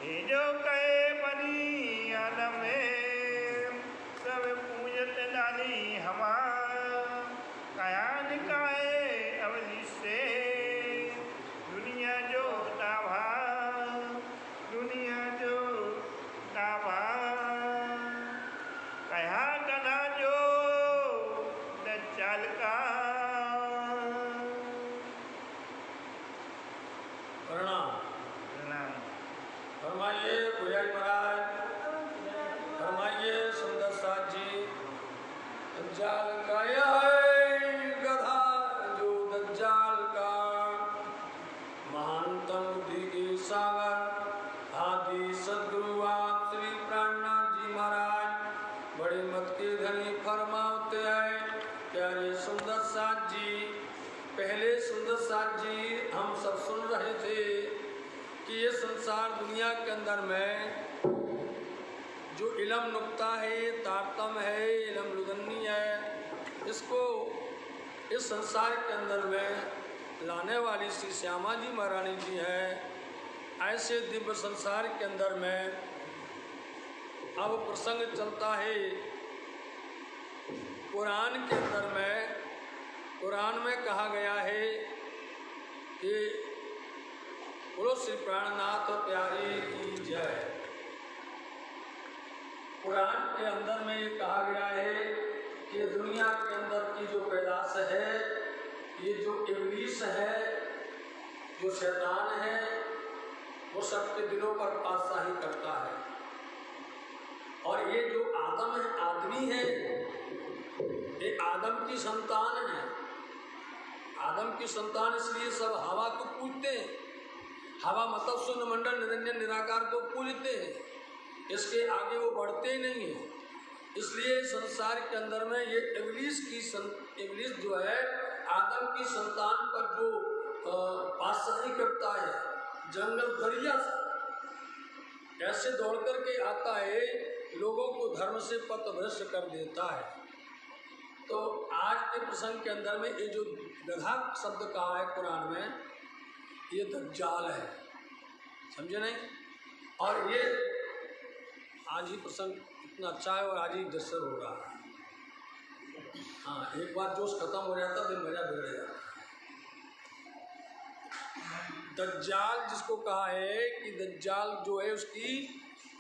ये जो कहे बनी आदम में सब पूजत डाली हमार कयान काए अवधि से दुनिया जो ताभा दुनिया जो ताभा कहा कना जो दज्जाल का प्रणाम। फरमाइए पुजारी महाराज, फरमाइए सुंदर साथ जी। दज्जाल का यह है गधा जो दज्जाल का महानतम बुद्धि के सागर आदि सदगुरु आप श्री प्राणनाथ जी महाराज बड़े मत के धनी फरमाते हैं। प्यारे सुंदर साथ जी, पहले सुंदर साथ जी हम सब सुन रहे थे कि ये संसार दुनिया के अंदर में जो इलम नुक्ता है, तारतम है, इलम लुदन्नी है, इसको इस संसार के अंदर में लाने वाली श्री श्यामा जी महारानी जी हैं। ऐसे दिव्य संसार के अंदर में अब प्रसंग चलता है कुरान के अंदर में। कुरान में कहा गया है कि बोलो श्री प्राणनाथ प्यारे की जय। कुरान के अंदर में ये कहा गया है कि दुनिया के अंदर की जो पैदाश है, ये जो इब्लीस है, जो शैतान है, वो सबके दिलों पर पातशाही करता है। और ये जो आदम है, आदमी है, ये आदम की संतान है। आदम की संतान इसलिए सब हवा को पूजते हैं। हवा मतलब शून्य मंडल निरंजन निराकार को पूजते हैं, इसके आगे वो बढ़ते ही नहीं है। इसलिए संसार के अंदर में ये इब्लीस जो है आदम की संतान पर जो पातशाही करता है, जंगल दरिया से ऐसे दौड़ करके आता है, लोगों को धर्म से पथभ्रष्ट कर देता है। तो आज के प्रसंग के अंदर में ये जो गधा शब्द कहा है कुरान में, ये दज्जाल है, समझे नहीं। और ये आज ही प्रसंग इतना अच्छा है और आज ही दस्तर हो रहा है। हाँ, एक बार जोश खत्म हो जाता फिर मजा बिगड़ जाता। दज्जाल जिसको कहा है कि दज्जाल जो है उसकी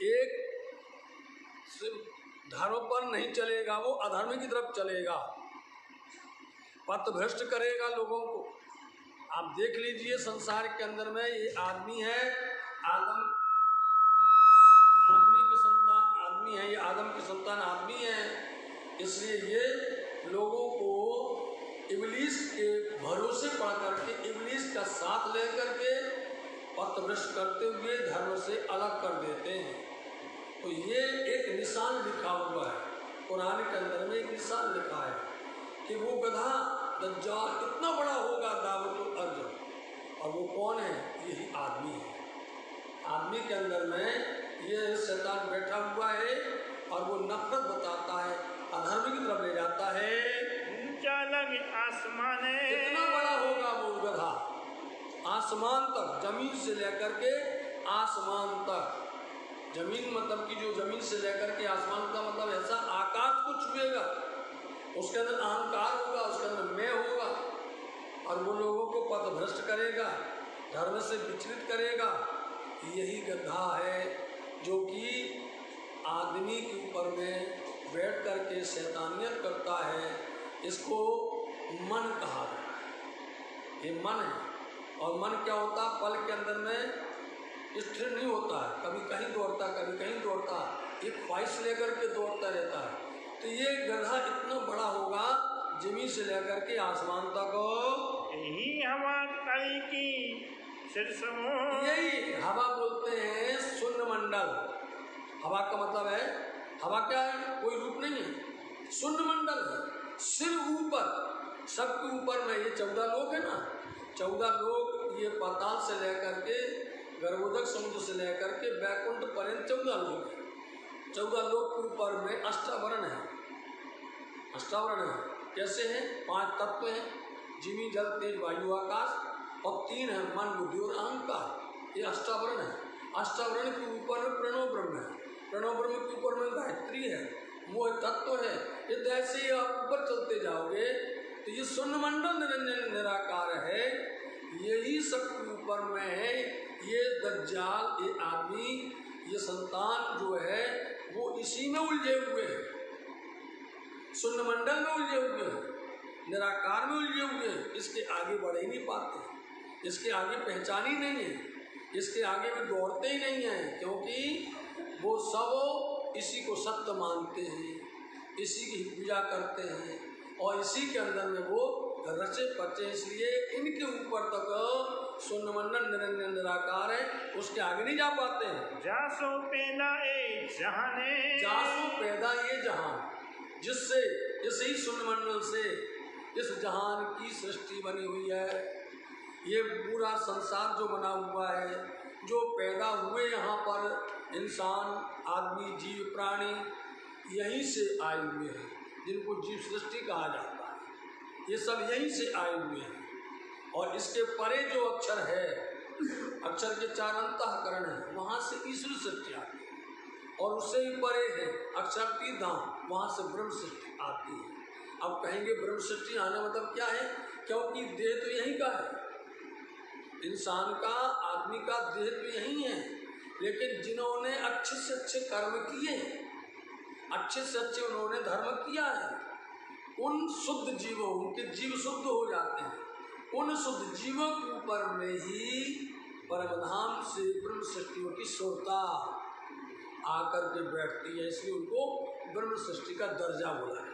एक धर्म पर नहीं चलेगा, वो अधर्म की तरफ चलेगा, पथभ्रष्ट करेगा लोगों को। आप देख लीजिए संसार के अंदर में ये आदमी है, आदमी की संतान आदमी है, ये आदम की संतान आदमी है। इसलिए ये लोगों को इब्लीस के भरोसे पड़ करके, इब्लीस का साथ लेकर के पथभ्रष्ट करते हुए धर्म से अलग कर देते हैं। तो ये एक निशान लिखा हुआ है कुरान के अंदर में, एक निशान लिखा है कि वो गधा दज्जाल कितना बड़ा होगा, दावतुल अर्ज। और वो कौन है? यही आदमी है। आदमी के अंदर में ये शैतान बैठा हुआ है और वो नफरत बताता है, अधर्म की तरफ ले जाता है। ऊंचा लगे आसमान है, कितना बड़ा होगा वो गधा, आसमान तक, जमीन से लेकर के आसमान तक। जमीन मतलब कि जो जमीन से लेकर के आसमान का मतलब ऐसा आकाश को छुएगा, उसके अंदर अहंकार होगा, उसके अंदर मैं होगा, और वो लोगों को पथभ्रष्ट करेगा, धर्म से विचलित करेगा। यही गधा है जो कि आदमी के ऊपर में बैठ करके शैतानियत करता है। इसको मन कहा जाता है। ये मन है, और मन क्या होता है? पल के अंदर में स्थिर नहीं होता है, कभी कहीं दौड़ता, कभी कहीं दौड़ता, एक ख्वाहिश लेकर के दौड़ता रहता है। तो ये गधा इतना बड़ा होगा, जमीन से लेकर के आसमान तक हो। यही हवा कली की सिरसमो, यही हवा बोलते हैं शून्य मंडल। हवा का मतलब है, हवा क्या है? कोई रूप नहीं है, शून्य मंडल है। सिर ऊपर, सबके ऊपर में ये 14 लोग है ना, 14 लोग, ये पाताल से लेकर के गर्भोदक समुद्र से लेकर के बैकुंठ पर्यंत 14 लोग हैं। 14 लोग के ऊपर में अष्टावरण है। अष्टावरण है कैसे हैं? 5 तत्व हैं, जिमी जल तेज वायु आकाश, और 3 है मन बुद्धि और अहंकार। ये अष्टावरण है। अष्टावरण के ऊपर में प्रणव ब्रह्म है, प्रणव ब्रह्म के ऊपर में गायत्री है, वो तत्व है। यदि ऐसे ही आप ऊपर चलते जाओगे तो ये शून्य मंडल निरंजन निराकार है, यही सबके ऊपर में है। ये दज्जाल, ये आदमी, ये संतान जो है वो इसी में उलझे हुए हैं, शून्य मंडल में उलझे हुए हैं, निराकार में उलझे हुए हैं। इसके आगे बढ़ ही नहीं पाते, इसके आगे पहचान ही नहीं है, इसके आगे में दौड़ते ही नहीं हैं, क्योंकि वो सब इसी को सत्य मानते हैं, इसी की पूजा करते हैं और इसी के अंदर में वो रचे पचे। इसलिए इनके ऊपर तक शून्य मंडल निरंजन निराकार है, उसके आगे नहीं जा पाते हैं। जासो पैदा ए जहाने, जासो पैदा ये जहान, जिससे इसी शून्य मंडल से इस जहान की सृष्टि बनी हुई है। ये पूरा संसार जो बना हुआ है, जो पैदा हुए यहाँ पर इंसान, आदमी, जीव, प्राणी, यहीं से आए हुए हैं, जिनको जीव सृष्टि कहा जाता है। ये सब यहीं से आए हुए हैं। और इसके परे जो अक्षर है, अक्षर के 4 अंतःकरण है, वहाँ से ईश्वर सृष्टि आती है। और उससे ही परे है अक्षर धाम, वहाँ से ब्रह्म सृष्टि आती है। अब कहेंगे ब्रह्म सृष्टि आने मतलब क्या है, क्योंकि देह तो यहीं का है, इंसान का, आदमी का देह तो यही है। लेकिन जिन्होंने अच्छे से अच्छे कर्म किए, अच्छे से अच्छे उन्होंने धर्म किया है, उन शुद्ध जीवों, उनके जीव शुद्ध हो जाते हैं। उन शुद्ध जीवों के ऊपर में ही परमधाम से ब्रह्म सृष्टियों की सुरता आकर के बैठती है, इसलिए उनको ब्रह्म सृष्टि का दर्जा बोला जाता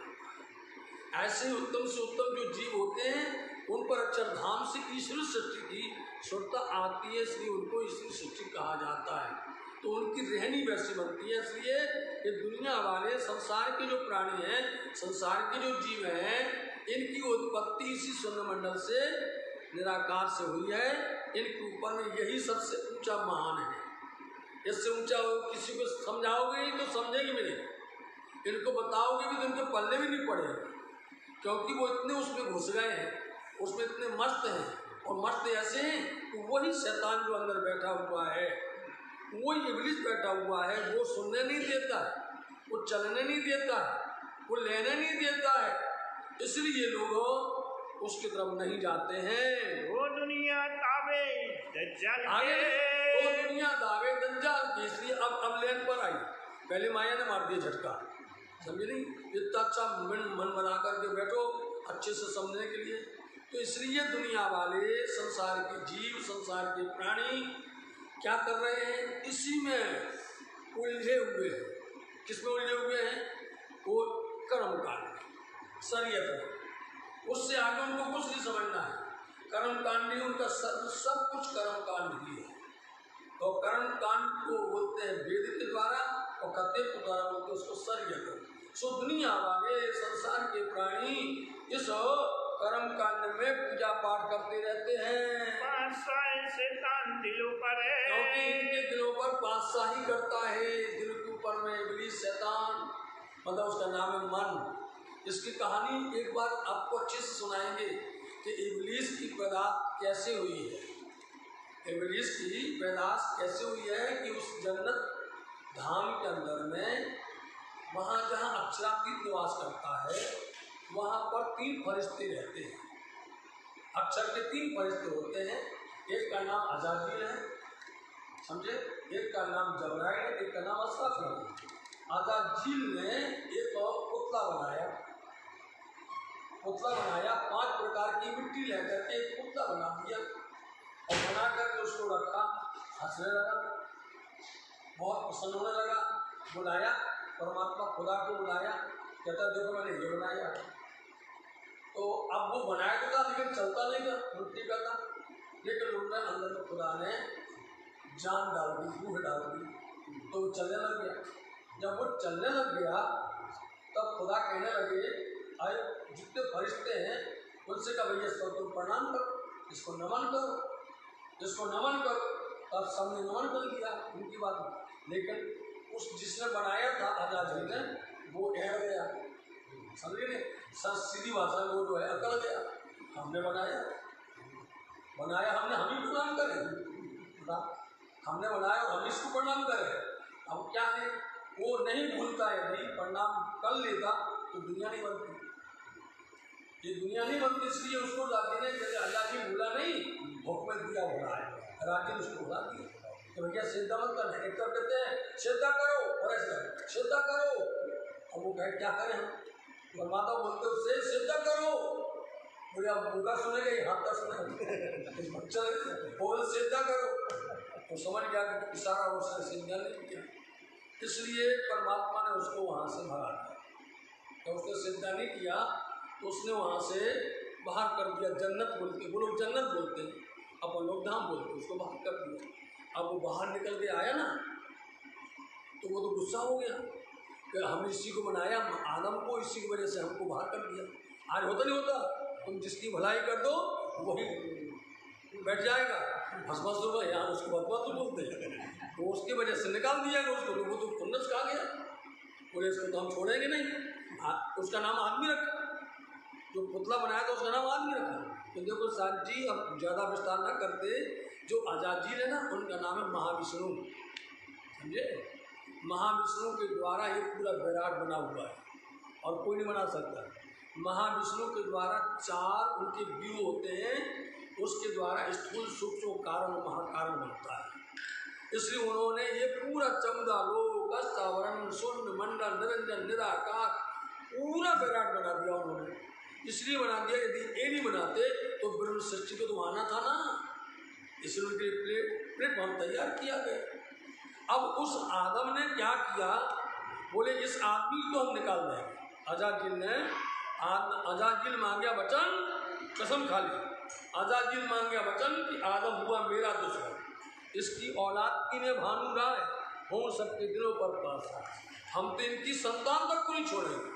है। ऐसे उत्तम से उत्तम जो जीव होते हैं उन पर अक्षरधाम से ईश्वर सृष्टि की सुरता आती है, इसलिए उनको ईश्वर सृष्टि कहा जाता है। तो उनकी रहनी वैसी बनती है। इसलिए ये दुनिया वाले, संसार के जो प्राणी हैं, संसार के जो जीव हैं, इनकी उत्पत्ति इसी शून्य मंडल से, निराकार से हुई है। इनके ऊपर में यही सबसे ऊंचा महान है। इससे ऊंचा किसी को समझाओगे ही तो समझेंगे भी नहीं, इनको बताओगे भी तो इनके पल्ले भी नहीं पड़ेगा, क्योंकि वो इतने उसमें घुस गए हैं, उसमें इतने मस्त हैं। और मस्त ऐसे हैं कि वही शैतान जो अंदर बैठा हुआ है, वही इब्लीस बैठा हुआ है, वो सुनने नहीं देता है, वो चलने नहीं देता है, वो लेने नहीं देता है। इसलिए लोग उसकी तरफ नहीं जाते हैं। वो दुनिया ताबे दज्जाल आगे के, वो दुनिया दावे दज्जाल की। इसलिए अब लेन पर आई, पहले माया ने मार दिया झटका, समझे नहीं? इतना अच्छा मन बना करके बैठो अच्छे से समझने के लिए। तो इसलिए दुनिया वाले, संसार के जीव, संसार के प्राणी क्या कर रहे हैं, इसी में उलझे हुए हैं। किसमें उलझे हुए हैं? वो कर्मकांड, शरीयत में। उससे आगे उनको कुछ नहीं समझना है। कर्मकांड ही उनका सब कुछ कर्मकांड ही है। तो कर्मकांड को बोलते हैं वेद के द्वारा, और कत्ते के द्वारा बोलते हैं उसको शरीयत। सो दुनिया वाले, संसार के प्राणी इस कर्म कांड में पूजा पाठ करते रहते हैं, शैतान दिलों पर है, क्योंकि इनके दिलों पर बादशाही करता है। दिल के ऊपर में इब्लीस, शैतान, मतलब उसका नाम है मन। इसकी कहानी एक बार आपको अच्छे से सुनाएंगे कि इब्लीस की पैदाश कैसे हुई है। इब्लीस की पैदाश कैसे हुई है कि उस जन्नत धाम के अंदर में, वहाँ जहाँ अक्षरातीत निवास करता है, वहाँ पर 3 फरिश्ते रहते हैं। अक्षर के 3 फरिश्ते होते हैं। एक का नाम अजाजील है, समझे, एक का नाम जबराइल है, एक का नाम असराफिल है। अजाजील ने एक और पुतला बनाया, 5 प्रकार की मिट्टी लेकर के एक पुतला बना दिया और बना करके उसको रखा। हंसने लगा, बहुत प्रसन्न होने लगा, बुलाया परमात्मा खुदा को बुलाया, कहता देखो मैंने ये बनाया। तो अब वो बनाया तो था लेकिन चलता नहीं था, मिट्टी का था। लेकिन उनमें अंदर में खुदा ने जान डाल दी, रूह डाल दी, तो वो चलने लग गया। जब वो चलने लग गया तब खुदा कहने लगे, आए जितने फरिश्ते हैं उनसे कहा भैया इसको तुम प्रणाम करो, इसको नमन करो, इसको नमन करो। तब सबने नमन कर दिया उनकी बात। लेकिन उस जिसने बनाया था अजाजील ने, वो एड़ गया, समझे नहीं, सीधी भाषा में वो जो है अकड़ गया। हमने बनाया हमने, हम ही प्रणाम करें, हमने बनाया और हम इसको प्रणाम करें। अब क्या है, वो नहीं भूलता, यदि प्रणाम कर लेता तो दुनिया नहीं बनती। ये दुनिया नहीं बनती, इसलिए उसको राजी ने जैसे अल्लाह जी भूला नहीं, हुक्म दिया भुला है, राजी ने उसको भुला दिया कि भैया सिद्धा मत करना। एक तरफ कहते हैं सिद्धा करो और ऐसा सिद्धा करो, अब वो कहे क्या करें हम, परमात्मा बोलते उससे सिद्धा करो, बोले अब मुँह का सुनेगा ये हाथ का सुनेगा, बोल सिद्धा करो, तो समझ गया कि इशारा उसने सिग्नल नहीं किया, इसलिए परमात्मा ने उसको वहाँ से भगा दिया। तो उसने सिद्धा नहीं किया तो उसने वहाँ से बाहर कर दिया। जन्नत बोलते, वो लोग जन्नत बोलते हैं, अपन लोग धाम बोलते, उसको बाहर कर दिया। अब वो बाहर निकल के आया ना, तो वो तो गुस्सा हो गया कि हम इसी को बनाया, आदम को, इसी की वजह से हमको बाहर कर दिया। आज होता नहीं होता, तुम जिसकी भलाई कर दो वही बैठ जाएगा, हंस दो यहाँ उसको बदमाश बोलते हैं, तो उसकी वजह से निकाल दिया गया उसको। तो वो तो खुन्नस खा गया, बोले इसको तो हम छोड़ेंगे नहीं। उसका नाम आदमी रखा, जो पुतला बनाया था उसका नाम आदमी रखा। तो देखो साहब जी, अब ज़्यादा विस्तार ना करते, जो आजाद जी है ना, उनका नाम है महाविष्णु, समझे। महाविष्णु के द्वारा ये पूरा विराट बना हुआ है और कोई नहीं बना सकता। महाविष्णु के द्वारा 4 उनके व्यू होते हैं, उसके द्वारा स्थूल सूक्ष्म कारण महाकारण बनता है। इसलिए उन्होंने ये पूरा चमदा लोक स्थावरण शून्य मंडल निरंजन निराकार पूरा विराट बना दिया उन्होंने। इसलिए बना दिया, यदि ये नहीं बनाते तो ब्रह्म सृष्टि को तो आना था ना, इसलिए उनके प्लेटफॉर्म तैयार किया गया। अब उस आदम ने क्या किया, बोले इस आदमी को हम निकाल देंगे। अजाजिल ने अजाजिल मांगा वचन, कसम खा ली, अजाजिल मांगा वचन कि आदम हुआ मेरा दुश्मन, इसकी औलाद की ने भानु राय हो सबके दिलों पर पासा, हम तो इनकी संतान तक को नहीं छोड़ेंगे।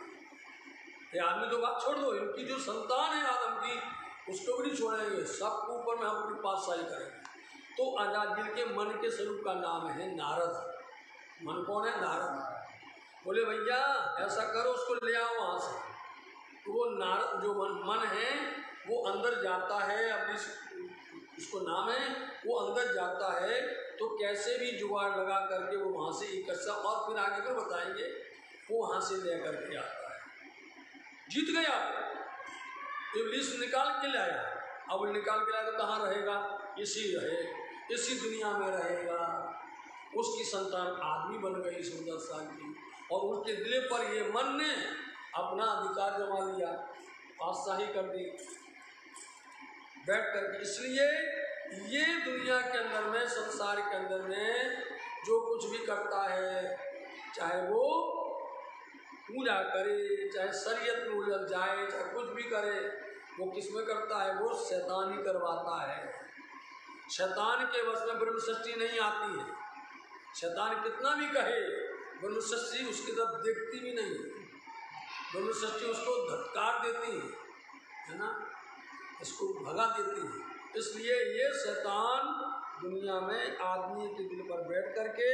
ये आदमी तो बात छोड़ दो, इनकी जो संतान है आदम की उसको भी नहीं छोड़ेंगे, सबको ऊपर में हम अपनी पातशाही करेंगे। तो अजाजिल के मन के स्वरूप का नाम है नारद। मन कौन है? नारद। बोले भैया ऐसा करो, उसको ले आओ वहाँ से। तो वो नारद जो मन है वो अंदर जाता है, अपनी उसको नाम है, वो अंदर जाता है, तो कैसे भी जुगाड़ लगा करके वो वहाँ से इकट्ठा, और फिर आगे फिर बताएंगे, वो वहाँ से ले करके आता है। जीत गया, इब्लीस निकाल के लाया। अब निकाल के लाया तो कहाँ रहेगा? इसी दुनिया में रहेगा। उसकी संतान आदमी बन गई 14 साल की, और उसके दिल पर ये मन ने अपना अधिकार जमा लिया, पातशाही कर दी बैठ करके। इसलिए ये दुनिया के अंदर में, संसार के अंदर में जो कुछ भी करता है, चाहे वो पूजा करे, चाहे शरीयत में उलझ जाए, चाहे कुछ भी करे, वो किस में करता है? वो शैतान ही करवाता है। शैतान के बस में ब्रह्म सृष्टि नहीं आती है। शैतान कितना भी कहे, ब्रह्म सृष्टि उसकी तरफ देखती भी नहीं है। ब्रह्म सृष्टि उसको धत्कार देती है ना, इसको भगा देती है। इसलिए ये शैतान दुनिया में आदमी के दिल पर बैठ करके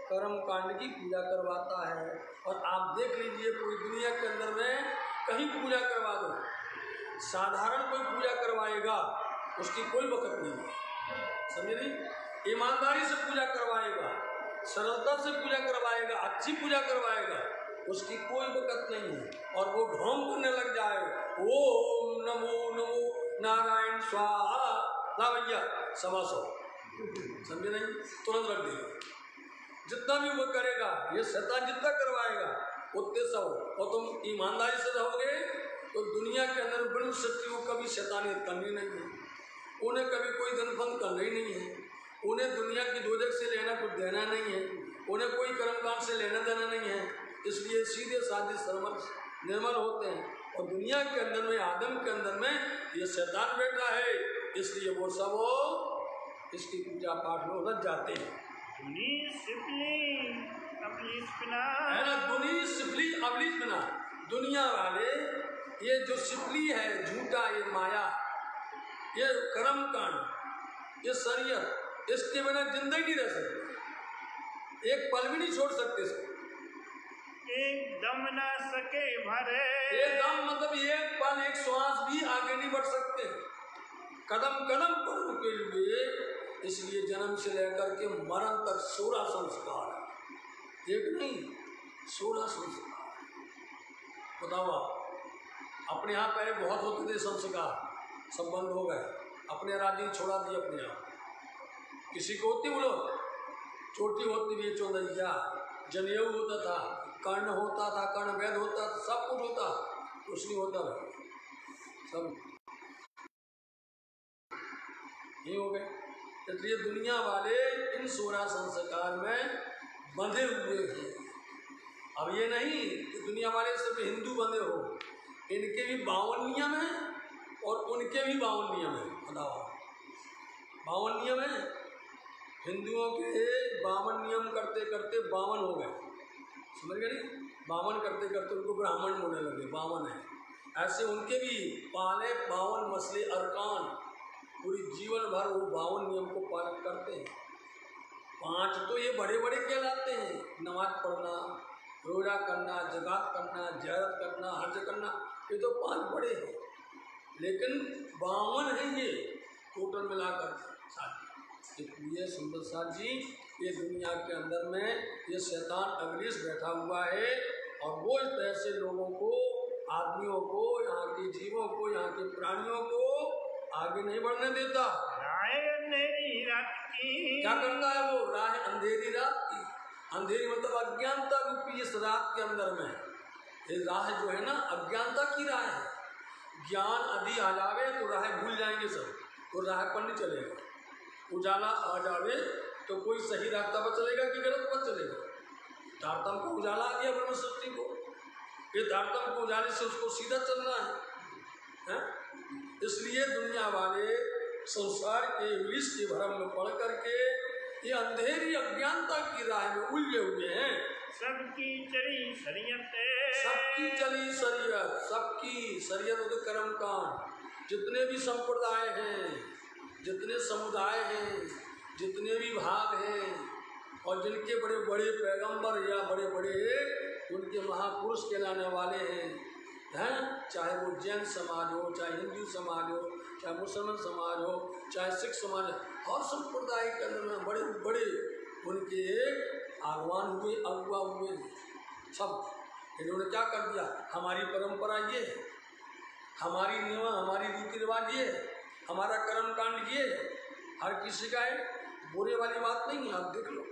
कर्म कांड की पूजा करवाता है। और आप देख लीजिए, कोई दुनिया के अंदर में कहीं पूजा करवा दो, साधारण कोई पूजा करवाएगा उसकी कोई वक़्त नहीं है, समझे नहीं? ईमानदारी से पूजा करवाएगा, सरलता से पूजा करवाएगा, अच्छी पूजा करवाएगा, उसकी कोई वक़्त नहीं है। और वो ढोंग करने लग जाए, ओम नमो नमो नारायण स्वाहा, ना भैया 125, समझे नहीं? तुरंत रख देगा। जितना भी वो करेगा, ये शैतान जितना करवाएगा उतने सब। और तुम ईमानदारी से रहोगे तो दुनिया के अंदर ब्रह्म सृष्टि को कभी शैतानियत करनी नहीं है, उन्हें कभी कोई धनफंद करना ही नहीं है, उन्हें दुनिया की दोजख से लेना कुछ देना नहीं है, उन्हें कोई कर्मकांड से लेना देना नहीं है। इसलिए सीधे साधे सरमत निर्मल होते हैं। और दुनिया के अंदर में, आदम के अंदर में ये शैतान बैठा है, इसलिए वो सब इसकी पूजा पाठ में उलझ जाते हैं। है ना, दुनी सिपली अबलीस बना। दुनिया वाले ये जो सिपली है, झूठा, ये माया, ये कर्म कांड, ये शरीयत, इसके बिना जिंदगी नहीं रह सकते, एक पल भी नहीं छोड़ सकते इसको। एक दम ना सके भरे, एक दम मतलब एक पल, एक श्वास भी आगे नहीं बढ़ सकते। कदम कदम पर उनके लिए इसलिए जन्म से लेकर के मरण तक 16 संस्कार है, एक नहीं 16 संस्कार। बताओ आप, अपने यहाँ पहले बहुत होते थे संस्कार, सब बंद हो गए, अपने राज्य छोड़ा दिए अपने यहाँ। किसी को होती बोलो, चोटी होती भी चौंदैया, जनेऊ होता था, कर्ण होता था, कर्ण वेद होता था, सब कुछ होता, कुछ नहीं होता था, सब नहीं हो गए। इसलिए दुनिया वाले इन 16 संस्कार में बंधे हुए हैं। अब ये नहीं कि दुनिया वाले सिर्फ हिंदू बंधे हो, इनके भी 52 नियम हैं और उनके भी 52 नियम हैं। बताओ, 52 नियम हैं। हिंदुओं के 52 नियम करते करते 52 हो गए, समझ गए नहीं? 52 करते करते उनको ब्राह्मण होने लगे, 52 है। ऐसे उनके भी पाले 52 मसले अरकान, पूरी जीवन भर वो 52 नियम को पालन करते हैं। 5 तो ये बड़े बड़े कहलाते हैं, नमाज पढ़ना, रोजा करना, जकात करना, ज़ियारत करना, हज करना, ये तो 5 बड़े हैं, लेकिन 52 हैं ये टोटल मिलाकर साथ। इसलिए सुंदर साथ जी, ये दुनिया के अंदर में ये शैतान अग्निश बैठा हुआ है और वो इस तरह से लोगों को, आदमियों को, यहाँ के जीवों को, यहाँ के प्राणियों को आगे नहीं बढ़ने देता। राह अंधेरी रात की, क्या करता है वो? राह अंधेरी रात की, अंधेरी मतलब अज्ञानता रूपी इस रात के अंदर में। ये राह जो है ना, अज्ञानता की राह है। ज्ञान आदि आ जावे तो राह भूल जाएंगे सब, तो राह पर नहीं चलेगा। उजाला आ जावे तो कोई सही रास्ता पर चलेगा कि गलत पर चलेगा। तारतम को उजाला आ गया ब्रह्म सृष्टि को, ये तारतम को उजाले से उसको सीधा चलना है? इसलिए दुनिया वाले संसार के विष के भ्रम में पड़ करके ये अंधेरी अज्ञानता की राह में उलझे हुए हैं। सबकी चली शरीयत, सबकी चली शरीयत, सबकी शरीयत होते कर्म कांड। जितने भी संप्रदाय हैं, जितने समुदाय हैं, जितने भी भाग हैं, और जिनके बड़े बड़े पैगंबर या बड़े बड़े उनके महापुरुष कहलाने वाले हैं, चाहे वो जैन समाज हो, चाहे हिंदू समाज हो, चाहे मुसलमान समाज हो, चाहे सिख समाज हो, हर संप्रदाय के अंदर में बड़े बड़े उनके आगवान हुए, अगुआ हुए सब। इन्होंने क्या कर दिया? हमारी परंपरा ये है, हमारी नियम, हमारी रीति रिवाज ये है, हमारा कर्म कांड ये है। हर किसी का है, बुरे वाली बात नहीं है। आप देख लो,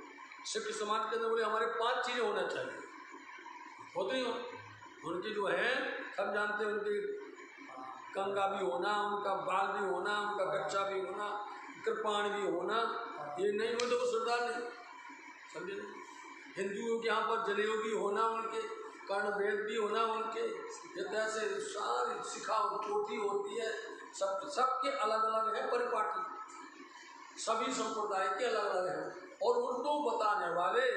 सिख समाज के अंदर बोले हमारे 5 चीज़ें होना चाहिए, होते ही हो। उनके जो है सब जानते हैं, उनके कंगा भी होना, उनका बाल भी होना, उनका कच्चा भी होना, कृपाण भी होना, ये नहीं हो तो वो सरदार नहीं, समझे? हिंदुओं के यहाँ पर जनेऊ भी होना, उनके कर्ण वेद भी होना, उनके जैसे सारी शिखा चोटी होती है, सबके अलग अलग है परिपाटी, सभी संप्रदाय के अलग अलग हैं। और उनको बताने वाले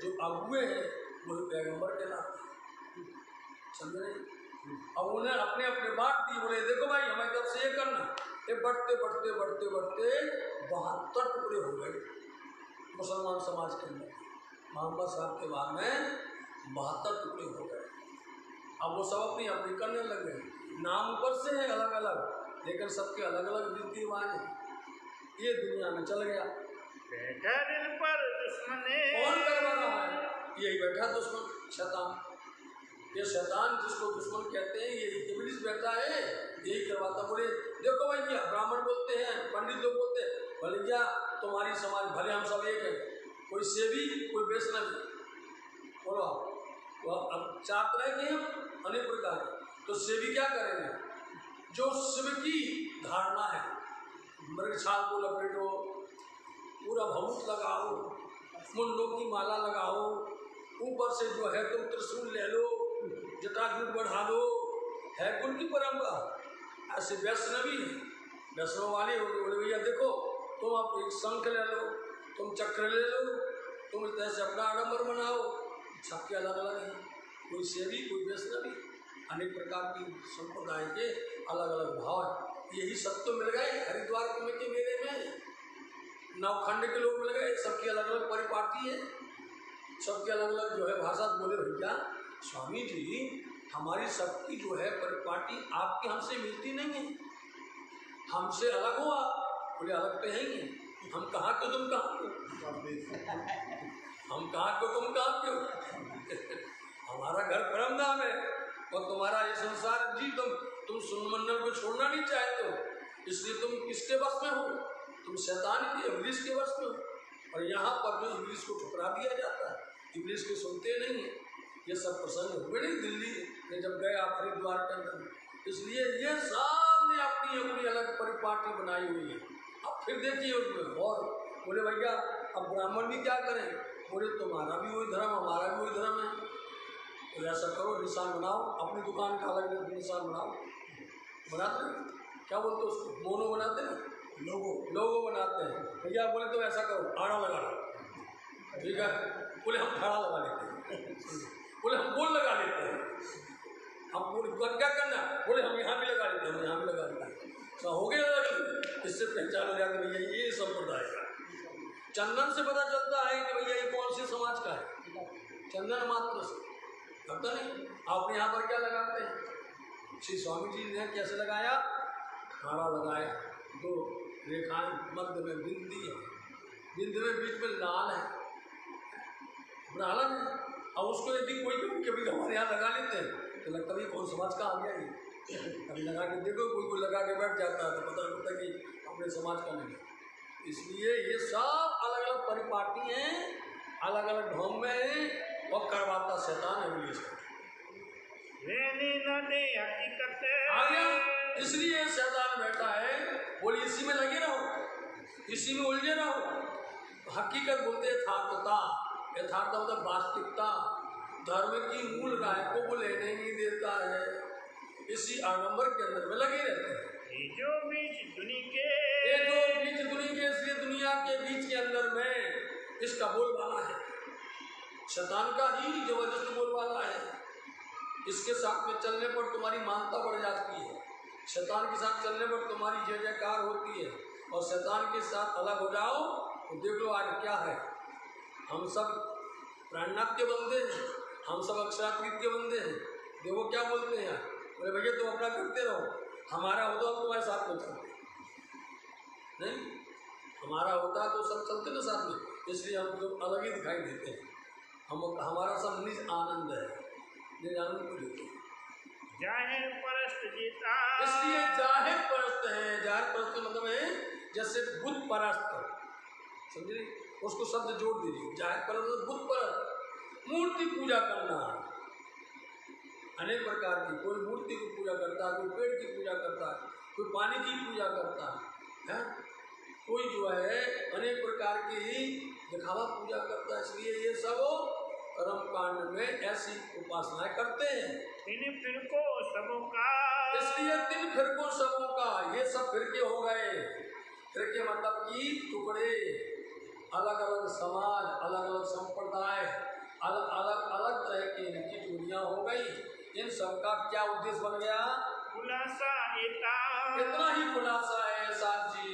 जो अगुए हैं वो पैगंबर कहलाते हैं, समझे? अब उन्हें अपने अपने बात दी, बोले देखो भाई हमारी तरफ से ये करना। ये बढ़ते बढ़ते बढ़ते बढ़ते 72 टुकड़े हो गए मुसलमान समाज के अंदर। मोहम्मद साहब के बाद में 72 टुकड़े हो गए। अब वो सब अपनी अपनी करने लग गए। नाम ऊपर से है अलग अलग, लेकिन सबके अलग अलग रीति रिवाज हैं। ये दुनिया में चल गया। बैठा दिल पर दुश्मन, कौन करवा रहा है? यही बैठा दुश्मन, शैतान। ये शैतान जिसको दुश्मन कहते हैं, ये इब्लीस बैठा है, यही करवाता। बोले देखो भैया, ब्राह्मण बोलते हैं, पंडित लोग बोलते हैं, भैया तुम्हारी समाज भले हम सब एक है, कोई सेवी कोई वैष्णव, बोलो तो अब 4 तरह के हैं अनेक प्रकार के। तो सेवी क्या करेंगे? जो शिव की धारणा है, मृगछाल को लपेटो, पूरा भभूत लगाओ, मुंडों की माला लगाओ, ऊपर से जो है तुम त्रिशूल ले लो, जटाजूट बढ़ा लो, है उनकी परंपरा। ऐसे वैष्णवी वैष्णव वाले बोले भैया देखो तुम अब एक शंख ले लो, तुम चक्र ले लो, तुम इस तरह से अपना आडम्बर बनाओ। सबके अलग अलग हैं, कोई सेवी कोई वैष्णवी, अनेक प्रकार की संप्रदाय के अलग अलग भाव है। यही सब तो मिल गए हरिद्वार के मेले में, नवखंड के लोग मिल गए, सबकी अलग अलग परिपाटी है, सबके अलग अलग जो है भाषा। बोले भैया स्वामी जी हमारी सबकी जो है परिपाटी आपकी हमसे मिलती नहीं है, हमसे अलग हो आप। बोले अलग तो है ही, हम कहाँ को तुम कहाँ क्यों, हम कहाँ को तुम कहाँ क्यों। हमारा घर परम धाम है और तुम्हारा ये संसार जी तुम सुनमंडल को छोड़ना नहीं चाहते हो, इसलिए तुम किसके वश में हो, तुम शैतान की इब्लीस के वश में हो। और यहाँ पर जो इब्लीस को ठुकरा दिया जाता है, इब्लीस को सुनते नहीं है। ये सब प्रसंग हुए नहीं दिल्ली में जब गए आप हरिद्वार के अंदर, इसलिए ये सब ने अपनी अपनी अलग परिपाटी बनाई हुई है। अब फिर देखिए उसमें और बोले भैया अब ब्राह्मण भी क्या करें, बोले तुम्हारा भी वही धर्म हमारा भी वही धर्म है, तो ऐसा करो निशान बनाओ, अपनी दुकान का अलग निशान बनाओ, बनाते हैं क्या बोलते उसको, मोनो बनाते हैं, लोगो बनाते हैं। भैया बोले तो ऐसा करो आड़ा लगा लो, ठीक है, बोले हम खड़ा लगा लेते हैं, बोले हम गोल लगा लेते हैं, हम बोले क्या करना, बोले हम यहाँ भी लगा लेते हैं, हम यहाँ भी लगा लेते हैं, तो हो गया। इससे पहचान हो जाती भैया ये संप्रदाय का। चंदन से पता चलता है कि भैया ये कौन से समाज का है, चंदन मात्र से लगता नहीं। आपने यहाँ पर क्या लगाते हैं, श्री स्वामी जी ने कैसे लगाया, खाड़ा लगाया, दो रेखाएं मध्य में बिंदी है, बिंदी में बीच में लाल है, ब्राह्मण है। अब उसको यदि कोई कभी हमारे यहाँ लगा लेते हैं तो लगता है कौन समाज का आ गया ये, कभी लगा के देखो कोई लगा के बैठ जाता है तो पता लगता है कि अपने समाज का नहीं। इसलिए ये सब अलग अलग परिपाटी हैं, अलग अलग ढोंग में हैं और करवाता शैतान है इब्लीस आ गया। इसलिए शैतान बैठा है, बोले इसी में लगे रहो, इसी में उलझे रहो। हकीकत बोलते यथार्थता, यथार्थता मतलब वास्तविकता, धर्म की मूल राय को वो लेने नहीं देता है, इसी आडंबर के अंदर में लगे रहते हैं। ये जो बीच दुनिया के इसलिए दुनिया के बीच के अंदर में इसका बोलबाला है, शैतान का ही जबरदस्त बोलबाला है। इसके साथ में चलने पर तुम्हारी मानता बढ़ जाती है, शैतान के साथ चलने पर तुम्हारी जय जयकार होती है, और शैतान के साथ अलग हो जाओ तो देख लो आज क्या है। हम सब प्राणनाथ के बंदे हैं, हम सब अक्षरातीत के बंदे हैं। देखो क्या बोलते हैं, बोले भैया तुम अपना करते रहो, हमारा होता हम तुम्हारे साथ में चलते नहीं, हमारा होता तो सब चलते ना साथ में, इसलिए हम लोग अलग ही दिखाई देते हैं। हमारा सब निज आनंद है, निज आनंद को लेते हैं। जाहिर परस्त जीता, इसलिए जाहिर परस्त है, जाहिर परस्त मतलब है जैसे बुद्ध परस्त, समझे, उसको शब्द जोड़ दीजिए, जाहिर परस्त बुद्ध परस्त, मूर्ति पूजा करना अनेक प्रकार की, कोई मूर्ति की पूजा करता है, कोई पेड़ की पूजा करता है, कोई पानी की पूजा करता है, कोई जो है अनेक प्रकार की दिखावा पूजा करता है। इसलिए ये सब कर्म कांड में ऐसी उपासनाएं करते हैं। तीन फिरकों सबों का, इसलिए तीन फिरकों सबों का, ये सब फिरके हो गए। फिरके मतलब कि टुकड़े, अलग अलग समाज, अलग अलग संप्रदाय, अलग अलग तरह की इनकी टुकड़ियां हो गई। इन सब का क्या उद्देश्य बन गया, खुलासा इतना ही खुलासा है साथ जी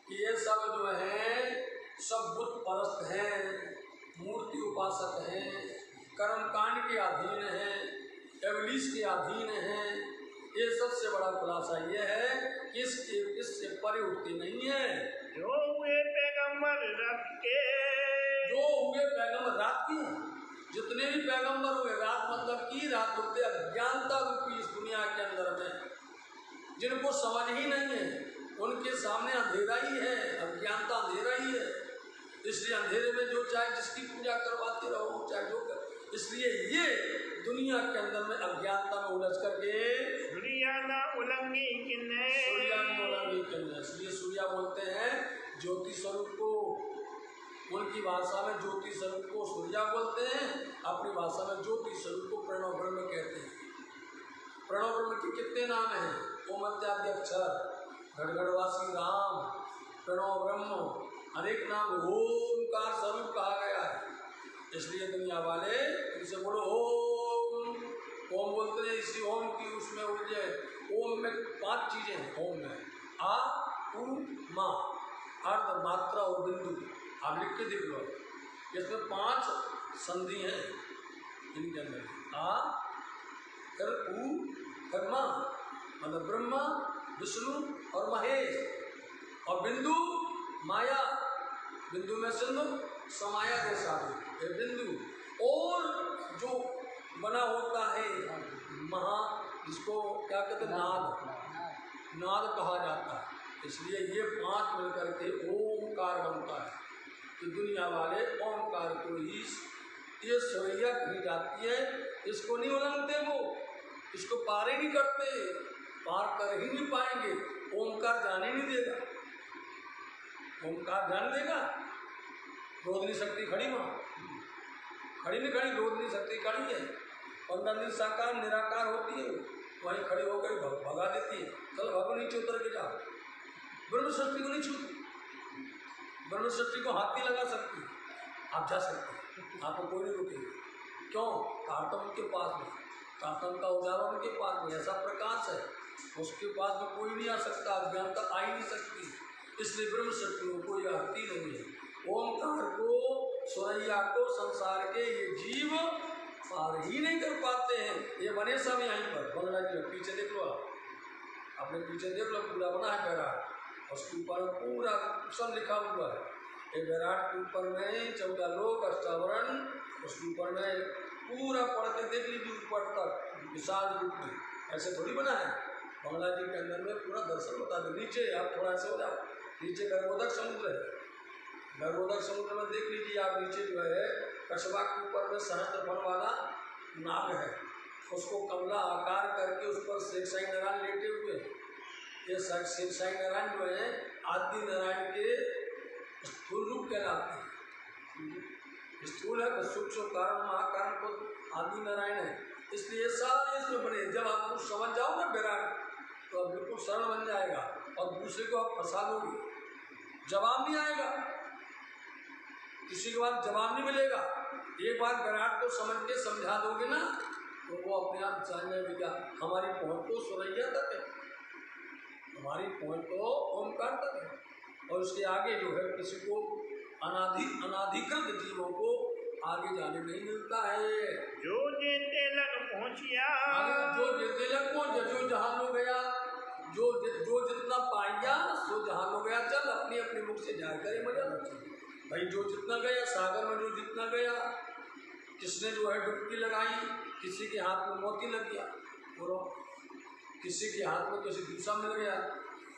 कि ये सब जो है सब बुद्ध परस्त हैं, मूर्ति उपासक हैं, कर्मकांड के अधीन हैं, इब्लीस के अधीन हैं। ये सबसे बड़ा खुलासा ये है कि इससे परे उठती नहीं है। जो हुए पैगंबर रब के, जो हुए पैगंबर रात की, जितने भी पैगंबर हुए, रात मतलब की रात बोलते अज्ञानता रूपी इस दुनिया के अंदर में, जिनको समझ ही नहीं है, उनके सामने अंधेरा ही है, अज्ञानता अंधेरा ही है। इसलिए अंधेरे में जो चाहे जिसकी पूजा करवाते रहो, चाहे जो कर, इसलिए ये दुनिया के अंदर में अज्ञानता में उलझ करके सूर्या ना उलंगी किन्ने, इसलिए सूर्या बोलते हैं ज्योति स्वरूप को, उनकी भाषा में ज्योति स्वरूप को सूर्या बोलते हैं, अपनी भाषा में ज्योति स्वरूप को प्रणव ब्रह्म कहते हैं। प्रणव ब्रह्म के कितने नाम हैं, ओम इत्यादि अक्षर, घड़घड़वासी राम, प्रणव ब्रह्म, अनेक नाम ओमकार स्वरूप कहा गया है। इसलिए दुनिया वाले इनसे बोलो ओम, ओम बोलते हैं, इसी ओम की उसमें उलझे। ओम में 5 चीजें हैं, ओम में आ, उ, मा, अर्ध, मात्रा और बिंदु। आप लिख के देख लो, इसमें 5 संधि हैं इनके अंदर, आ, फिर उ, फिर मा, मतलब ब्रह्मा, विष्णु और महेश, और बिंदु माया बिंदु में सिंधु समाया के साथ ये बिंदु और जो बना होता है महा, जिसको क्या कहते हैं नाद कहा जाता है। इसलिए ये 5 मिलकर के ओमकार बनता है। तो दुनिया वाले ओमकार को ही ये सुरैया कही जाती है, इसको नहीं उलंघते, वो इसको पार ही नहीं करते, पार कर ही नहीं पाएंगे। ओमकार जाने नहीं देगा, ओमकार जान देगा। रोधनी शक्ति खड़ी वहाँ खड़ी नहीं खड़ी, रोधनी शक्ति खड़ी है। 15 दिन साकार निराकार होती है, वहीं खड़ी होकर भगा देती है। चल भागो नीचे उतर के जाओ। ब्रह्म सृष्टि को नहीं छूती, ब्रह्म सृष्टि को हाथ नहीं लगा सकती, आप जा सकते हैं, आपको कोई नहीं रोकेगा। क्यों? तारतम के पास में, तारतम का उजाला उनके पास में, ऐसा प्रकाश है, उसके पास में कोई नहीं आ सकता, अज्ञानता आ ही नहीं सकती। इसलिए ब्रह्म सृष्टि को कोई आती नहीं है। ओमकार को, सुरैया को संसार के ये जीव पार ही नहीं कर पाते हैं। ये बने सब यहीं पर बंगला जी पीछे देख लो, आप अपने पीछे देख लो, पूरा बना है विराट, उसके ऊपर पूरा सब लिखा हुआ है। ये विराट के ऊपर में 14 लोक अष्टावरण, उसके ऊपर में पूरा पढ़ के देख लीजिए ऊपर तक विशाल रूप में। ऐसे थोड़ी बना है, बंगला जी के अंदर में पूरा दर्शन बता दो। नीचे आप थोड़ा ऐसे हो जाओ, नीचे गर्भोदक समुद्र है, गर्भोदक समुद्र में देख लीजिए आप, नीचे जो है कछवा के ऊपर में सहस्त्र फल वाला नाग है, उसको कमला आकार करके उस पर शेख साई नारायण लेटे हुए हैं। ये शेख साई नारायण जो है आदि नारायण के स्थूल रूप कहलाते हैं। स्थूल है, सूक्ष्म कारण महाकारण को आदि नारायण है, इसलिए सारे इसमें बने। जब आप कुछ समझ जाओ ना विराट, तो अब बिल्कुल सरल बन जाएगा और दूसरे को आप फंसा दोगे, जवाब नहीं आएगा, किसी के बाद जवाब नहीं मिलेगा। एक बार विराट को समझ के समझा दोगे ना, तो वो अपने आप जानने लगेगा। हमारी पहुँच तो सुरैया तक है, हमारी पहुँच तो ओमकार तक है, और उसके आगे जो है किसी को अनाधिकृत जीवों को आगे जाने नहीं मिलता है। जो जेते लग पहुँचिया, जो जेते लग पहुँचा, जो जहाँ लो गया, जो जितना पाया सो जहाँ लो गया। चल अपनी अपनी मुख से जाकर ही मजा भाई, जो जितना गया सागर में, जो जितना गया, किसने जो है डुबकी लगाई, किसी के हाथ में मोती लग गया, बोलो किसी के हाथ में किसी दूसरा मिल गया,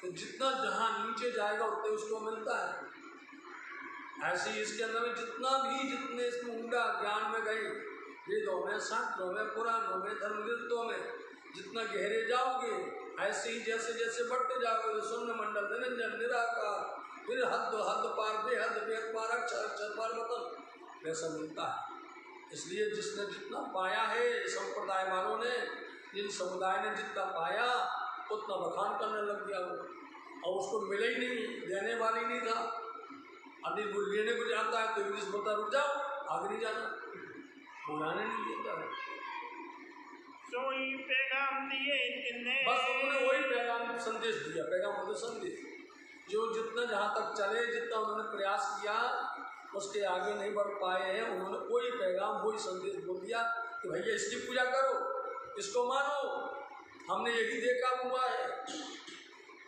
तो जितना जहाँ नीचे जाएगा उतने उसको मिलता है। ऐसे ही इसके अंदर में जितने इसमें ऊंडा ज्ञान में गए, वेदों में, शास्त्रों में, पुराणों में, धर्मग्रंथों में, जितना गहरे जाओगे, ऐसे ही जैसे जैसे बढ़ते जाओगे, शून्य मंडल, निरंजन, निराकार, फिर हद पार, बेहद पार, अक्षर पार मतलब वैसा मिलता है। इसलिए जिसने जितना पाया है, संप्रदाय वालों ने, जिन समुदाय ने जितना पाया उतना बखान करने लग गया वो, और उसको मिले ही नहीं, देने वाली नहीं था। अभी वो लेने को जाता है तो इंग्लिश बोलता रुक जाओ, आगे नहीं जाना, बुलाने नहीं देता है। सोई पैगाम दिए किन्ने, बस उन्होंने वही पैगाम संदेश दिया, पैगाम मतलब संदेश, जो जितना जहाँ तक चले, जितना उन्होंने प्रयास किया उसके आगे नहीं बढ़ पाए हैं, उन्होंने वही पैगाम वही संदेश बोल दिया कि भैया इसकी पूजा करो, इसको मानो, हमने यही देखा हुआ है।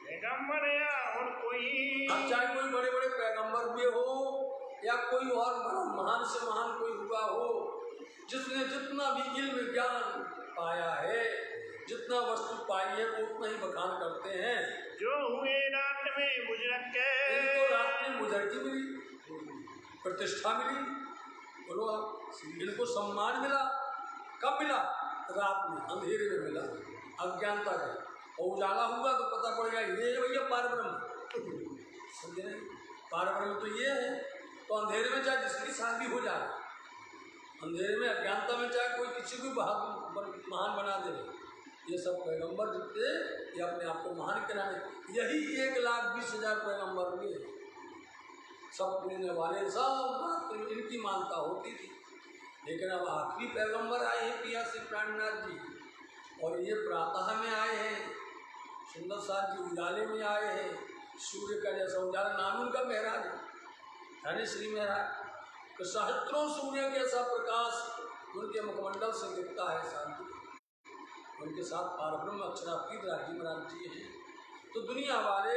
पैगंबर या और कोई, अब चाहे कोई बड़े बड़े पैगंबर हुए हो या कोई और बड़ा महान से महान कोई हुआ हो, जिसने जितना भी इल्म ज्ञान पाया है, जितना वस्तु पाई है, वो उतना ही बखान करते हैं। जो हुए रात में बुजुर्ग के, इनको रात में बुजुर्गी मिली, प्रतिष्ठा मिली, बोलो इनको सम्मान मिला। कब मिला? रात में, अंधेरे में मिला, अज्ञानता का, और उजाला हुआ तो पता पड़ गया ये भैया पार ब्रह्म, समझे नहीं? पार ब्रह्म तो ये है। तो अंधेरे में चाहे जिसकी शादी हो जाए, अंधेरे में अज्ञानता में चाहे कोई किसी को महान बना दे, ये सब पैगंबर जितने ये अपने आप को महान कराने, यही 1,20,000 पैगंबर हुए, सब पुण्य वाले सब इनकी मानता होती थी। लेकिन अब आखिरी पैगंबर आए हैं पिया श्री प्राणनाथ जी, और ये प्रातः में आए हैं, सुंदर साथ जी उजाले में आए हैं, सूर्य का जैसा उजाला, नाम उनका महराज है श्री महराज, तो सहस्त्रों सूर्य के ऐसा प्रकाश उनके मुखमंडल से दिखता है। शांति उनके साथ पारब्रह्म अक्षरापीठ राजी महाराज जी हैं। तो दुनिया वाले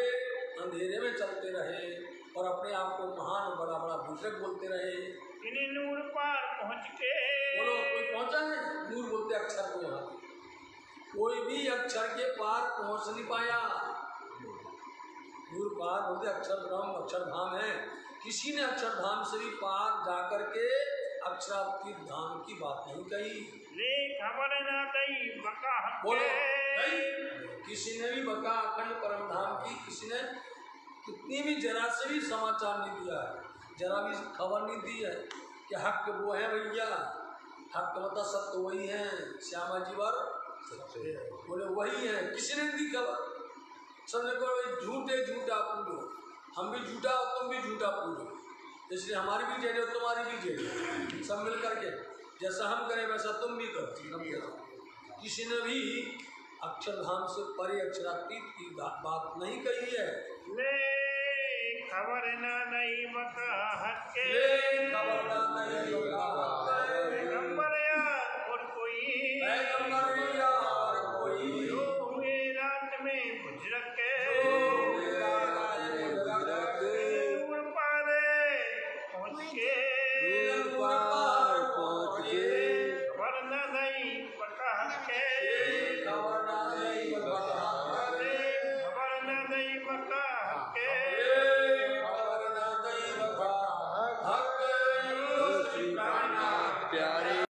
अंधेरे में चलते रहे, और अपने आप को महान बड़ा बड़ा बुजुर्ग बोलते रहे। किन्हीं नूर पार पहुँच के बोलो कोई पहुंचा है? नूर बोलते अक्षर को, यहाँ कोई भी अक्षर के पार पहुंच नहीं पाया। नूर पार बोलते अक्षर ब्रह्म अक्षरधाम है। किसी ने अक्षरधाम से भी पार जाकर के अक्षरातीत धाम की बात नहीं कही। ले खबर ना दई बका बोलो नहीं, किसी ने भी बका अखंड परम धाम की किसी ने कितनी भी जरा से भी समाचार नहीं दिया है, जरा भी खबर नहीं दी है कि हक वो है भैया। हक मतलब सत्य वही है, श्यामा जी वर बोले वही है, किसी ने नहीं दी खबर। सबने को झूठे झूठा पूजो, हम भी झूठा और तुम भी झूठा पूजो, इसलिए हमारी भी जय हो तुम्हारी भी जय, सब मिल करके जैसा हम करें वैसा तुम भी करो। किसी ने भी अक्षरधाम से परे अक्षरातीत की बात नहीं कही है। ले खबर ना नहीं बका हक के, ले खबर ना नहीं बका पैगंबर यार और कोई, पैगंबर यार कोई, जो हुए रात में बुजुर्ग के, जो